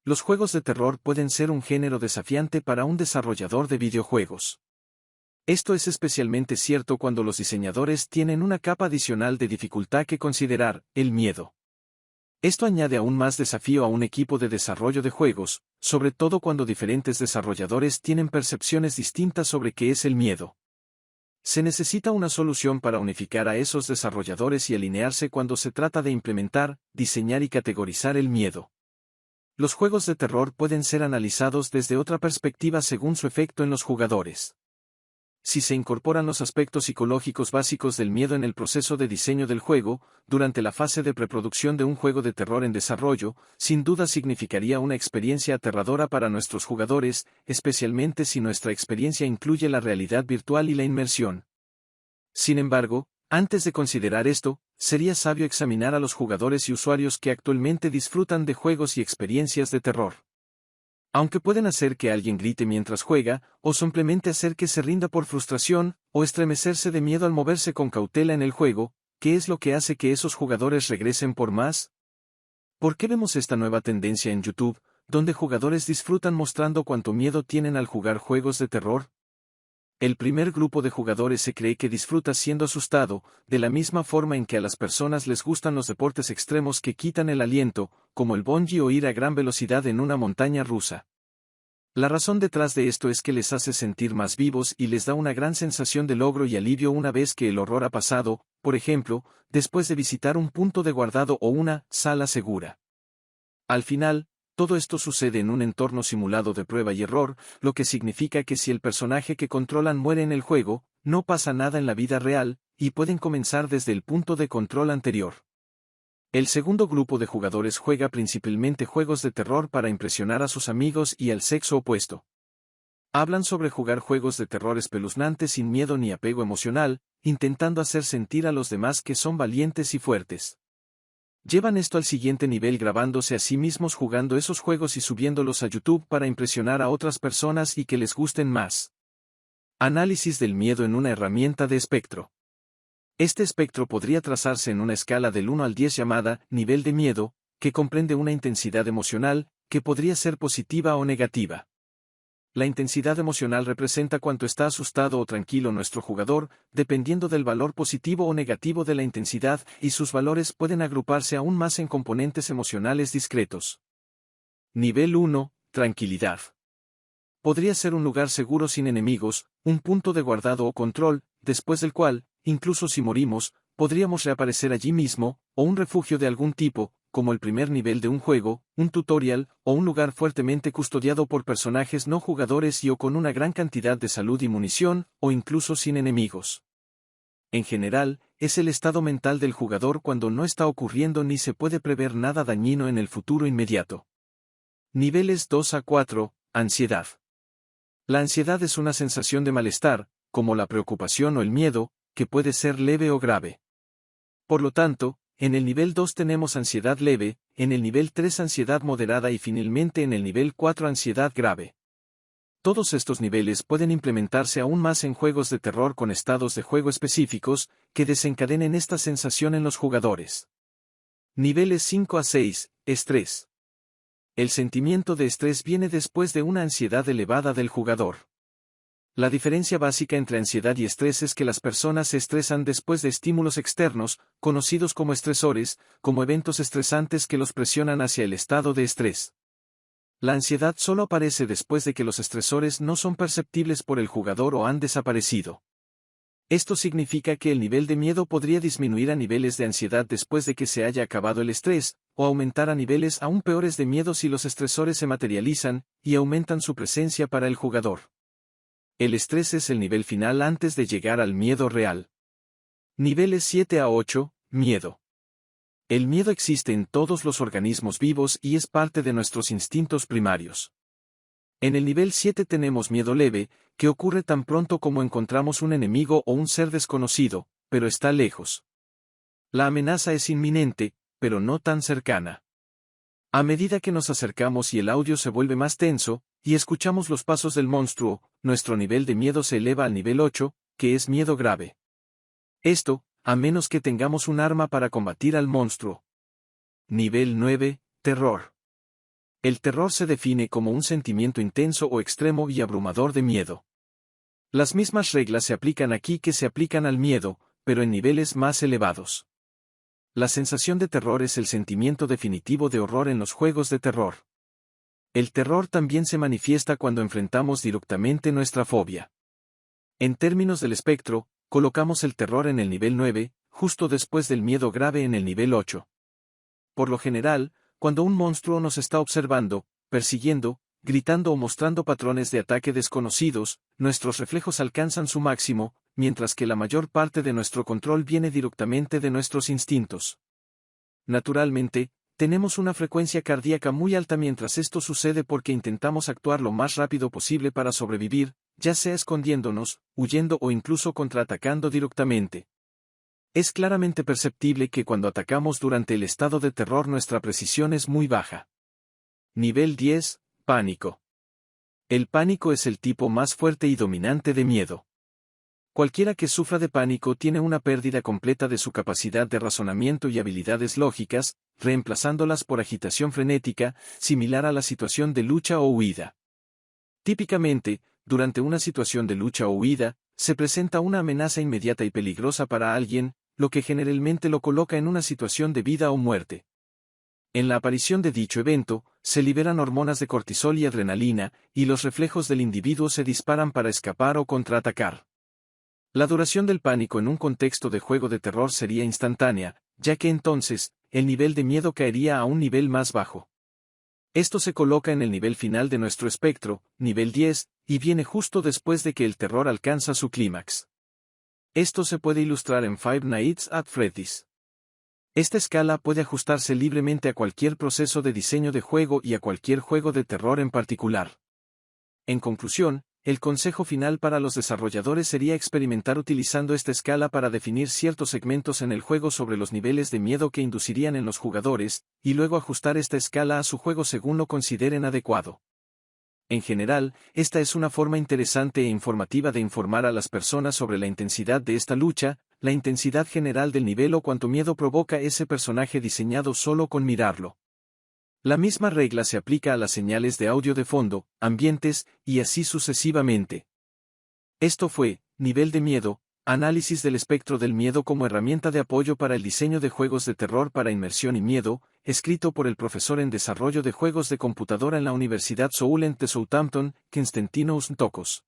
Los juegos de terror pueden ser un género desafiante para un desarrollador de videojuegos. Esto es especialmente cierto cuando los diseñadores tienen una capa adicional de dificultad que considerar, el miedo. Esto añade aún más desafío a un equipo de desarrollo de juegos, sobre todo cuando diferentes desarrolladores tienen percepciones distintas sobre qué es el miedo. Se necesita una solución para unificar a esos desarrolladores y alinearse cuando se trata de implementar, diseñar y categorizar el miedo. Los juegos de terror pueden ser analizados desde otra perspectiva según su efecto en los jugadores. Si se incorporan los aspectos psicológicos básicos del miedo en el proceso de diseño del juego, durante la fase de preproducción de un juego de terror en desarrollo, sin duda significaría una experiencia aterradora para nuestros jugadores, especialmente si nuestra experiencia incluye la realidad virtual y la inmersión. Sin embargo, antes de considerar esto, sería sabio examinar a los jugadores y usuarios que actualmente disfrutan de juegos y experiencias de terror. Aunque pueden hacer que alguien grite mientras juega, o simplemente hacer que se rinda por frustración, o estremecerse de miedo al moverse con cautela en el juego, ¿qué es lo que hace que esos jugadores regresen por más? ¿Por qué vemos esta nueva tendencia en YouTube, donde jugadores disfrutan mostrando cuánto miedo tienen al jugar juegos de terror? El primer grupo de jugadores se cree que disfruta siendo asustado, de la misma forma en que a las personas les gustan los deportes extremos que quitan el aliento, como el bungee o ir a gran velocidad en una montaña rusa. La razón detrás de esto es que les hace sentir más vivos y les da una gran sensación de logro y alivio una vez que el horror ha pasado, por ejemplo, después de visitar un punto de guardado o una sala segura. Al final, todo esto sucede en un entorno simulado de prueba y error, lo que significa que si el personaje que controlan muere en el juego, no pasa nada en la vida real, y pueden comenzar desde el punto de control anterior. El segundo grupo de jugadores juega principalmente juegos de terror para impresionar a sus amigos y al sexo opuesto. Hablan sobre jugar juegos de terror espeluznantes sin miedo ni apego emocional, intentando hacer sentir a los demás que son valientes y fuertes. Llevan esto al siguiente nivel grabándose a sí mismos jugando esos juegos y subiéndolos a YouTube para impresionar a otras personas y que les gusten más. Análisis del miedo en una herramienta de espectro. Este espectro podría trazarse en una escala del 1 al 10 llamada nivel de miedo, que comprende una intensidad emocional, que podría ser positiva o negativa. La intensidad emocional representa cuánto está asustado o tranquilo nuestro jugador, dependiendo del valor positivo o negativo de la intensidad, y sus valores pueden agruparse aún más en componentes emocionales discretos. Nivel 1, tranquilidad. Podría ser un lugar seguro sin enemigos, un punto de guardado o control, después del cual, incluso si morimos, podríamos reaparecer allí mismo, o un refugio de algún tipo, como el primer nivel de un juego, un tutorial, o un lugar fuertemente custodiado por personajes no jugadores y o con una gran cantidad de salud y munición, o incluso sin enemigos. En general, es el estado mental del jugador cuando no está ocurriendo ni se puede prever nada dañino en el futuro inmediato. Niveles 2 a 4, ansiedad. La ansiedad es una sensación de malestar, como la preocupación o el miedo, que puede ser leve o grave. Por lo tanto, en el nivel 2 tenemos ansiedad leve, en el nivel 3 ansiedad moderada y finalmente en el nivel 4 ansiedad grave. Todos estos niveles pueden implementarse aún más en juegos de terror con estados de juego específicos, que desencadenen esta sensación en los jugadores. Niveles 5 a 6, estrés. El sentimiento de estrés viene después de una ansiedad elevada del jugador. La diferencia básica entre ansiedad y estrés es que las personas se estresan después de estímulos externos, conocidos como estresores, como eventos estresantes que los presionan hacia el estado de estrés. La ansiedad solo aparece después de que los estresores no son perceptibles por el jugador o han desaparecido. Esto significa que el nivel de miedo podría disminuir a niveles de ansiedad después de que se haya acabado el estrés, o aumentar a niveles aún peores de miedo si los estresores se materializan y aumentan su presencia para el jugador. El estrés es el nivel final antes de llegar al miedo real. Niveles 7 a 8, miedo. El miedo existe en todos los organismos vivos y es parte de nuestros instintos primarios. En el nivel 7 tenemos miedo leve, que ocurre tan pronto como encontramos un enemigo o un ser desconocido, pero está lejos. La amenaza es inminente, pero no tan cercana. A medida que nos acercamos y el audio se vuelve más tenso, y escuchamos los pasos del monstruo, nuestro nivel de miedo se eleva al nivel 8, que es miedo grave. Esto, a menos que tengamos un arma para combatir al monstruo. Nivel 9, terror. El terror se define como un sentimiento intenso o extremo y abrumador de miedo. Las mismas reglas se aplican aquí que se aplican al miedo, pero en niveles más elevados. La sensación de terror es el sentimiento definitivo de horror en los juegos de terror. El terror también se manifiesta cuando enfrentamos directamente nuestra fobia. En términos del espectro, colocamos el terror en el nivel 9, justo después del miedo grave en el nivel 8. Por lo general, cuando un monstruo nos está observando, persiguiendo, gritando o mostrando patrones de ataque desconocidos, nuestros reflejos alcanzan su máximo, mientras que la mayor parte de nuestro control viene directamente de nuestros instintos. Naturalmente, tenemos una frecuencia cardíaca muy alta mientras esto sucede porque intentamos actuar lo más rápido posible para sobrevivir, ya sea escondiéndonos, huyendo o incluso contraatacando directamente. Es claramente perceptible que cuando atacamos durante el estado de terror nuestra precisión es muy baja. Nivel 10, pánico. El pánico es el tipo más fuerte y dominante de miedo. Cualquiera que sufra de pánico tiene una pérdida completa de su capacidad de razonamiento y habilidades lógicas, reemplazándolas por agitación frenética, similar a la situación de lucha o huida. Típicamente, durante una situación de lucha o huida, se presenta una amenaza inmediata y peligrosa para alguien, lo que generalmente lo coloca en una situación de vida o muerte. En la aparición de dicho evento, se liberan hormonas de cortisol y adrenalina, y los reflejos del individuo se disparan para escapar o contraatacar. La duración del pánico en un contexto de juego de terror sería instantánea, ya que entonces, el nivel de miedo caería a un nivel más bajo. Esto se coloca en el nivel final de nuestro espectro, nivel 10, y viene justo después de que el terror alcanza su clímax. Esto se puede ilustrar en Five Nights at Freddy's. Esta escala puede ajustarse libremente a cualquier proceso de diseño de juego y a cualquier juego de terror en particular. En conclusión, el consejo final para los desarrolladores sería experimentar utilizando esta escala para definir ciertos segmentos en el juego sobre los niveles de miedo que inducirían en los jugadores, y luego ajustar esta escala a su juego según lo consideren adecuado. En general, esta es una forma interesante e informativa de informar a las personas sobre la intensidad de esta lucha, la intensidad general del nivel o cuánto miedo provoca ese personaje diseñado solo con mirarlo. La misma regla se aplica a las señales de audio de fondo, ambientes, y así sucesivamente. Esto fue, Nivel de Miedo, análisis del espectro del miedo como herramienta de apoyo para el diseño de juegos de terror para inmersión y miedo, escrito por el profesor en desarrollo de juegos de computadora en la Universidad Solent de Southampton, Constantinos Ntokos.